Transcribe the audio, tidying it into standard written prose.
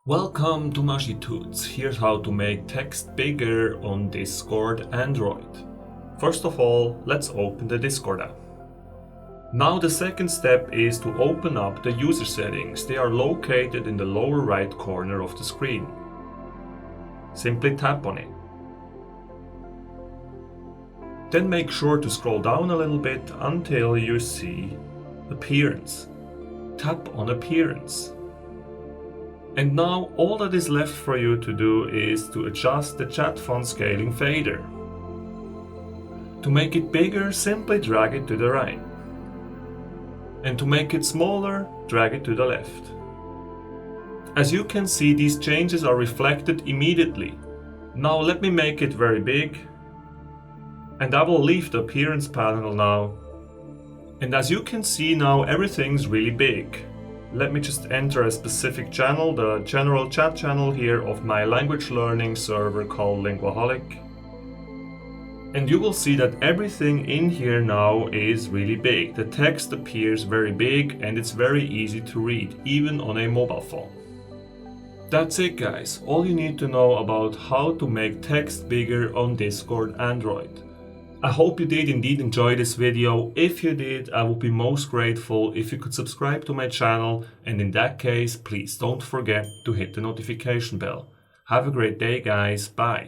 Welcome to MagiTuts. Here's how to make text bigger on Discord Android. First of all, let's open the Discord app. Now the second step is to open up the user settings. They are located in the lower right corner of the screen. Simply tap on it. Then make sure to scroll down a little bit until you see Appearance. Tap on Appearance. And now all that is left for you to do is to adjust the chat font scaling fader. To make it bigger, simply drag it to the right. And to make it smaller, drag it to the left. As you can see, these changes are reflected immediately. Now let me make it very big. And I will leave the appearance panel now. And as you can see now, everything's really big. Let me just enter a specific channel, the general chat channel here of my language learning server called Linguaholic. And you will see that everything in here now is really big. The text appears very big and it's very easy to read, even on a mobile phone. That's it guys, all you need to know about how to make text bigger on Discord Android. I hope you did indeed enjoy this video. If you did, I would be most grateful if you could subscribe to my channel, and in that case, please don't forget to hit the notification bell. Have a great day guys, bye!